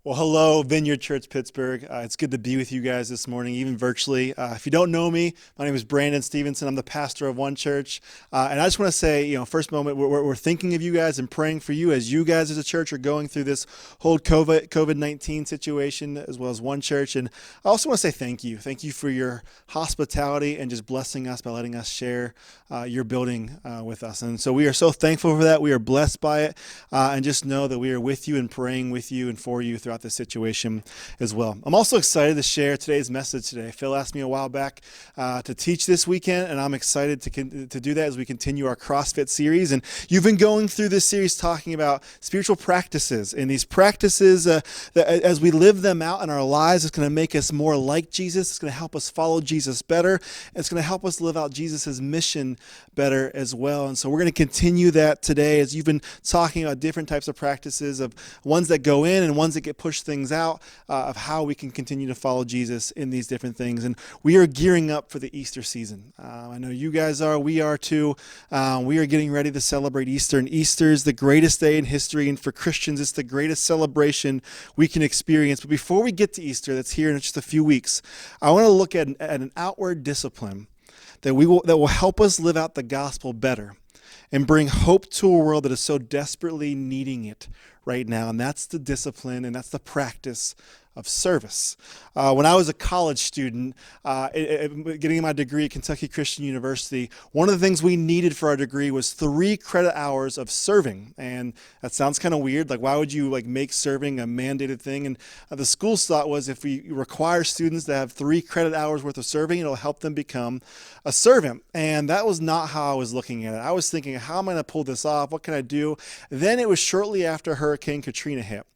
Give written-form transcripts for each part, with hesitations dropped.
Well, hello, Vineyard Church Pittsburgh. It's good to be with you guys this morning, even virtually. If you don't know me, my name is Brandon Stevenson. I'm the pastor of One Church. And I just want to say, first moment, we're thinking of you guys and praying for you as you guys as a church are going through this whole COVID-19 situation, as well as One Church. And I also want to say thank you. Thank you for your hospitality and just blessing us by letting us share your building with us. And so we are so thankful for that. We are blessed by it. And just know that we are with you and praying with you and for you throughout this situation as well. I'm also excited to share today's message today. Phil asked me a while back to teach this weekend, and I'm excited to do that as we continue our CrossFit series. And you've been going through this series talking about spiritual practices, and these practices, that as we live them out in our lives, it's going to make us more like Jesus. It's going to help us follow Jesus better. It's going to help us live out Jesus' mission better as well. And so we're going to continue that today as you've been talking about different types of practices, of ones that go in and ones that get push things out, of how we can continue to follow Jesus in these different things. And we are gearing up for the Easter season. I know you guys are, we are too. We are getting ready to celebrate Easter, and Easter is the greatest day in history, and for Christians it's the greatest celebration we can experience. But before we get to Easter, that's here in just a few weeks, I want to look at an outward discipline that will help us live out the gospel better and bring hope to a world that is so desperately needing it right now. And that's the discipline, and that's the practice of service. When I was a college student, getting my degree at Kentucky Christian University, one of the things we needed for our degree was 3 credit hours of serving. And that sounds kind of weird. Like, why would you make serving a mandated thing? And the school's thought was, if we require students to have 3 credit hours worth of serving, it'll help them become a servant. And that was not how I was looking at it. I was thinking, how am I going to pull this off? What can I do? Then it was shortly after Hurricane Katrina hit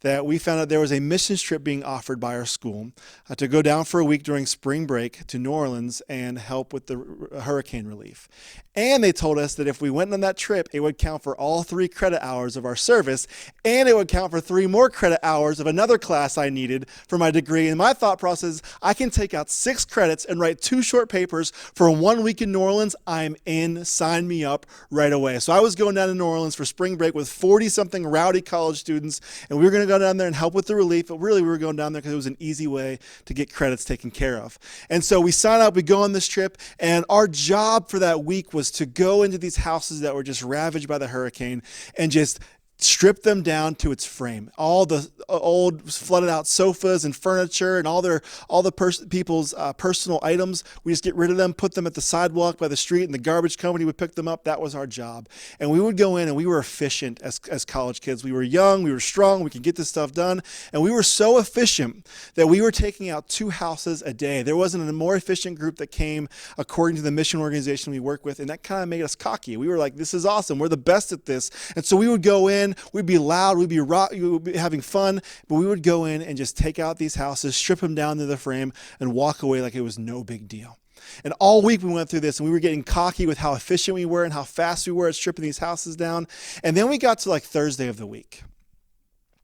that we found out there was a missions trip being offered by our school to go down for a week during spring break to New Orleans and help with the hurricane relief. And they told us that if we went on that trip, it would count for all 3 credit hours of our service, and it would count for 3 more credit hours of another class I needed for my degree. And my thought process, I can take out 6 credits and write 2 short papers for 1 week in New Orleans. I'm in. Sign me up right away. So I was going down to New Orleans for spring break with 40-something rowdy college students, and we were going to go down there and help with the relief. But really, we were going down there because it was an easy way to get credits taken care of. And so we sign up, we go on this trip, and our job for that week was to go into these houses that were just ravaged by the hurricane and just strip them down to its frame. All the old flooded out sofas and furniture and all the people's personal items, we just get rid of them, put them at the sidewalk by the street, and the garbage company would pick them up. That was our job. And we would go in, and we were efficient as college kids. We were young, we were strong, we could get this stuff done. And we were so efficient that we were taking out 2 houses a day. There wasn't a more efficient group that came according to the mission organization we work with, and that kind of made us cocky. We were like, this is awesome. We're the best at this. And so we would go in, we'd be loud, we'd be having fun, but we would go in and just take out these houses, strip them down to the frame, and walk away like it was no big deal. And all week we went through this, and we were getting cocky with how efficient we were and how fast we were at stripping these houses down. And then we got to Thursday of the week.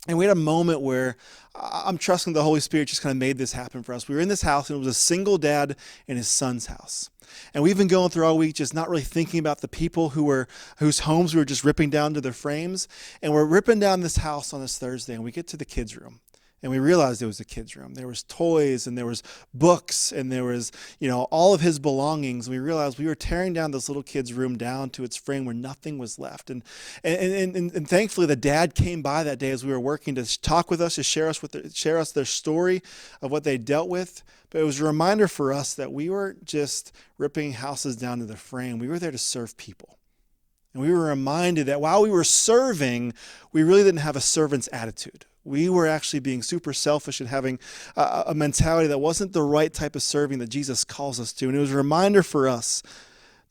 And we had a moment where I'm trusting the Holy Spirit just kind of made this happen for us. We were in this house, and it was a single dad in his son's house. And we've been going through all week just not really thinking about the people whose homes we were just ripping down to their frames. And we're ripping down this house on this Thursday, and we get to the kids' room. And we realized it was a kid's room. There was toys, and there was books, and there was, all of his belongings. And we realized we were tearing down this little kid's room down to its frame where nothing was left. And thankfully, the dad came by that day as we were working to talk with us, to share us their story of what they dealt with. But it was a reminder for us that we weren't just ripping houses down to the frame. We were there to serve people. And we were reminded that while we were serving, we really didn't have a servant's attitude. We were actually being super selfish and having a mentality that wasn't the right type of serving that Jesus calls us to. And it was a reminder for us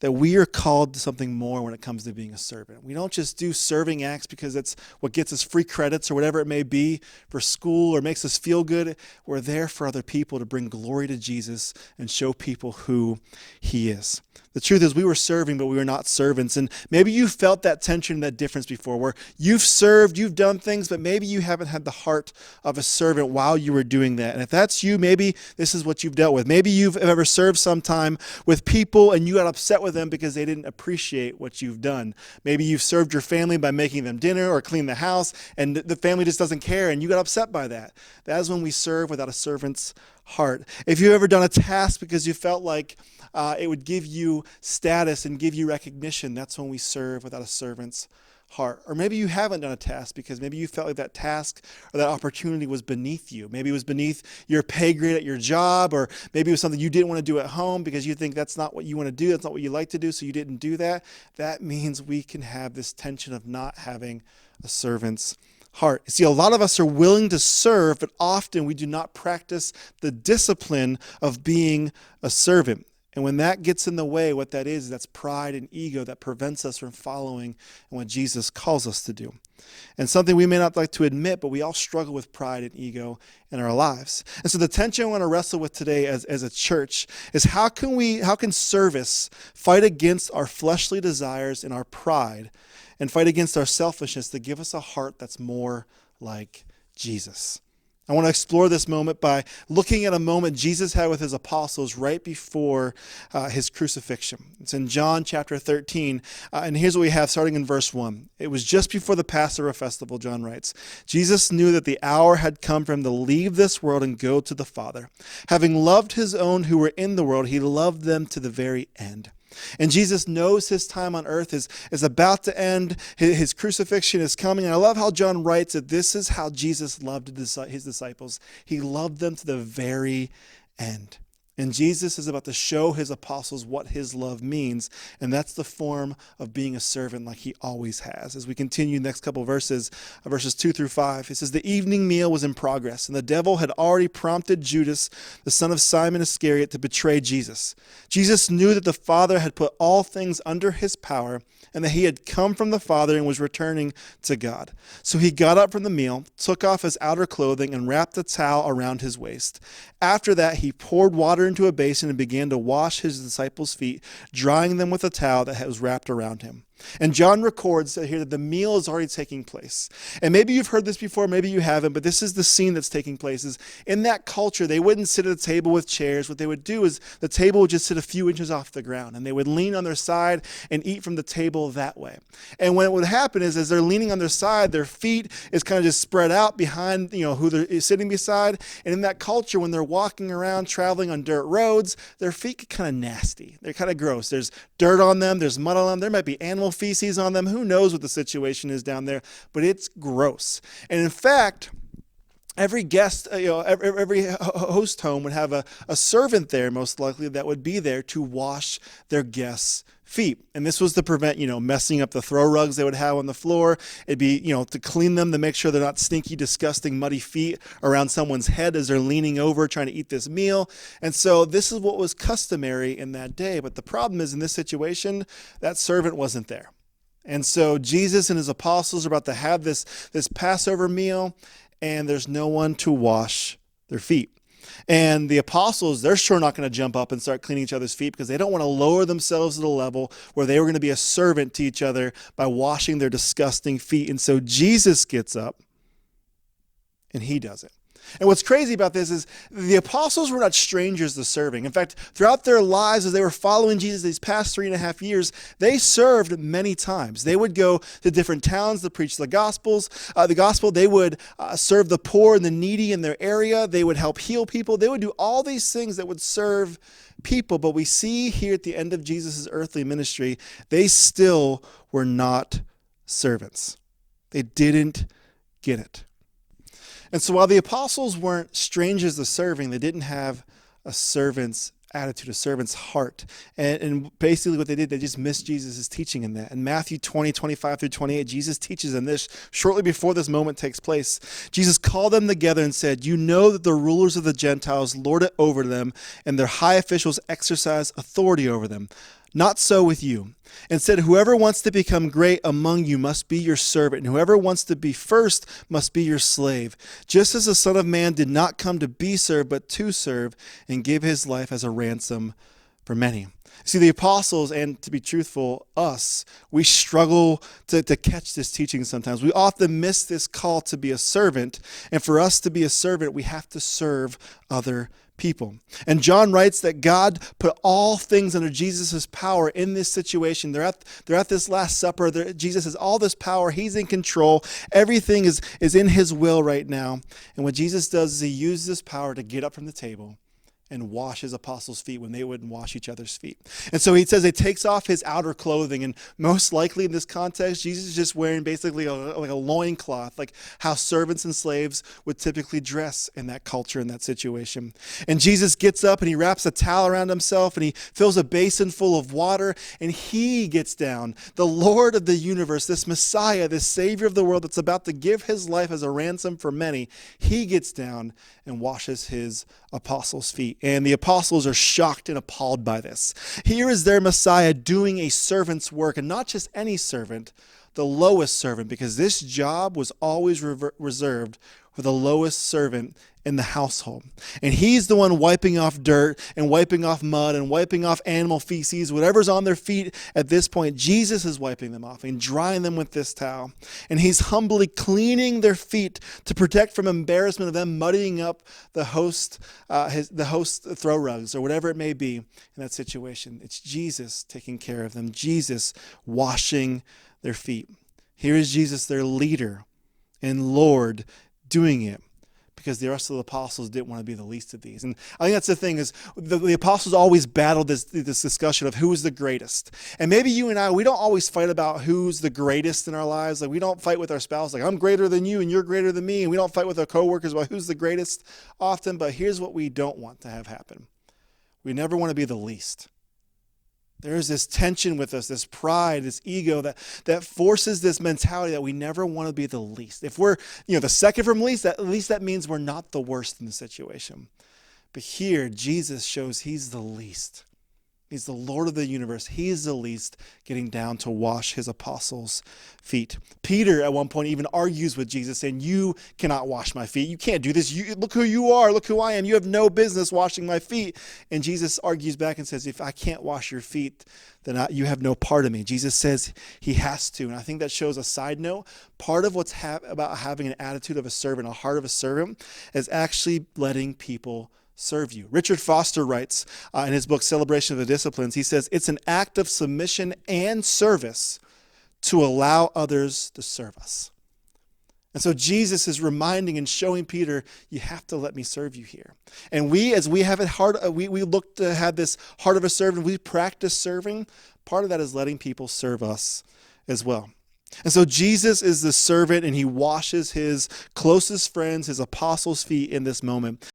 that we are called to something more when it comes to being a servant. We don't just do serving acts because that's what gets us free credits or whatever it may be for school or makes us feel good. We're there for other people to bring glory to Jesus and show people who he is. The truth is we were serving, but we were not servants. And maybe you felt that tension, that difference before, where you've served, you've done things, but maybe you haven't had the heart of a servant while you were doing that. And if that's you, maybe this is what you've dealt with. Maybe you've ever served sometime with people and you got upset with them because they didn't appreciate what you've done. Maybe you've served your family by making them dinner or clean the house, and the family just doesn't care, and you got upset by that. That is when we serve without a servant's heart. If you've ever done a task because you felt like it would give you status and give you recognition, that's when we serve without a servant's heart. Or maybe you haven't done a task because maybe you felt like that task or that opportunity was beneath you. Maybe it was beneath your pay grade at your job, or maybe it was something you didn't want to do at home because you think that's not what you want to do, that's not what you like to do, so you didn't do that. That means we can have this tension of not having a servant's heart. You see, a lot of us are willing to serve, but often we do not practice the discipline of being a servant. And when that gets in the way, what that is, that's pride and ego that prevents us from following what Jesus calls us to do. And something we may not like to admit, but we all struggle with pride and ego in our lives. And so the tension I want to wrestle with today as a church is how can service fight against our fleshly desires and our pride and fight against our selfishness to give us a heart that's more like Jesus? I want to explore this moment by looking at a moment Jesus had with his apostles right before his crucifixion. It's in John chapter 13, and here's what we have starting in verse 1. It was just before the Passover festival, John writes. Jesus knew that the hour had come for him to leave this world and go to the Father. Having loved his own who were in the world, he loved them to the very end. And Jesus knows his time on earth is about to end. His crucifixion is coming. And I love how John writes that this is how Jesus loved his disciples. He loved them to the very end. And Jesus is about to show his apostles what his love means, and that's the form of being a servant like he always has. As we continue the next couple of verses 2 through 5, it says, the evening meal was in progress, and the devil had already prompted Judas, the son of Simon Iscariot, to betray Jesus. Jesus knew that the Father had put all things under his power, and that he had come from the Father and was returning to God. So he got up from the meal, took off his outer clothing, and wrapped a towel around his waist. After that, he poured water into a basin and began to wash his disciples' feet, drying them with a towel that was wrapped around him. And John records here that the meal is already taking place. And maybe you've heard this before, maybe you haven't, but this is the scene that's taking place. Is in that culture, they wouldn't sit at a table with chairs. What they would do is the table would just sit a few inches off the ground, and they would lean on their side and eat from the table that way. And what would happen is as they're leaning on their side, their feet is kind of just spread out behind who they're sitting beside. And in that culture, when they're walking around, traveling on dirt roads, their feet get kind of nasty. They're kind of gross. There's dirt on them. There's mud on them. There might be animal feces on them. Who knows what the situation is down there, but it's gross. And in fact, every guest, every host home would have a servant there, most likely, that would be there to wash their guests' feet. And this was to prevent, messing up the throw rugs they would have on the floor. It'd be, to clean them, to make sure they're not stinky, disgusting, muddy feet around someone's head as they're leaning over trying to eat this meal. And so this is what was customary in that day. But the problem is, in this situation, that servant wasn't there. And so Jesus and his apostles are about to have this Passover meal, and there's no one to wash their feet. And the apostles, they're sure not going to jump up and start cleaning each other's feet because they don't want to lower themselves to the level where they were going to be a servant to each other by washing their disgusting feet. And so Jesus gets up and he does it. And what's crazy about this is the apostles were not strangers to serving. In fact, throughout their lives as they were following Jesus these past 3.5 years, they served many times. They would go to different towns to preach the gospel. They would serve the poor and the needy in their area. They would help heal people. They would do all these things that would serve people. But we see here at the end of Jesus' earthly ministry, they still were not servants. They didn't get it. And so while the apostles weren't strangers to serving, they didn't have a servant's attitude, a servant's heart. And basically what they did, they just missed Jesus' teaching in that. In Matthew 20, 25 through 28, Jesus teaches them this shortly before this moment takes place. Jesus called them together and said, "You know that the rulers of the Gentiles lord it over them, and their high officials exercise authority over them. Not so with you. Instead, whoever wants to become great among you must be your servant, and whoever wants to be first must be your slave. Just as the Son of Man did not come to be served, but to serve and give his life as a ransom for many. See, the apostles, and to be truthful, us, we struggle to catch this teaching sometimes. We often miss this call to be a servant. And for us to be a servant, we have to serve other people. And John writes that God put all things under Jesus' power in this situation. They're at this Last Supper. Jesus has all this power. He's in control. Everything is in his will right now. And what Jesus does is he uses this power to get up from the table and wash his apostles' feet when they wouldn't wash each other's feet. And so he says he takes off his outer clothing, and most likely in this context, Jesus is just wearing basically like a loincloth, like how servants and slaves would typically dress in that culture, in that situation. And Jesus gets up and he wraps a towel around himself and he fills a basin full of water, and he gets down, the Lord of the universe, this Messiah, this Savior of the world that's about to give his life as a ransom for many. He gets down and washes his apostles' feet. And the apostles are shocked and appalled by this. Here is their Messiah doing a servant's work, and not just any servant, the lowest servant, because this job was always reserved for the lowest servant in the household. And he's the one wiping off dirt and wiping off mud and wiping off animal feces, whatever's on their feet at this point. Jesus is wiping them off and drying them with this towel. And he's humbly cleaning their feet to protect from embarrassment of them muddying up the host throw rugs or whatever it may be in that situation. It's Jesus taking care of them, Jesus washing their feet. Here is Jesus, their leader and Lord, doing it, because the rest of the apostles didn't want to be the least of these. And I think that's the thing, is the apostles always battled this discussion of who is the greatest. And maybe you and I, we don't always fight about who's the greatest in our lives. Like, we don't fight with our spouse, like, I'm greater than you and you're greater than me. And we don't fight with our coworkers about who's the greatest often. But here's what we don't want to have happen. We never want to be the least. There's this tension with us, this pride, this ego that forces this mentality that we never want to be the least. If we're, the second from least, at least that means we're not the worst in the situation. But here, Jesus shows he's the least. He's the Lord of the universe. He's the least, getting down to wash his apostles' feet. Peter, at one point, even argues with Jesus, saying, you cannot wash my feet. You can't do this. Look who you are. Look who I am. You have no business washing my feet. And Jesus argues back and says, if I can't wash your feet, then you have no part of me. Jesus says he has to. And I think that shows a side note. Part of what's about having an attitude of a servant, a heart of a servant, is actually letting people serve you. Richard Foster writes in his book, Celebration of the Disciplines, he says, it's an act of submission and service to allow others to serve us. And so Jesus is reminding and showing Peter, you have to let me serve you here. And as we have we look to have this heart of a servant, we practice serving. Part of that is letting people serve us as well. And so Jesus is the servant, and he washes his closest friends, his apostles' feet in this moment.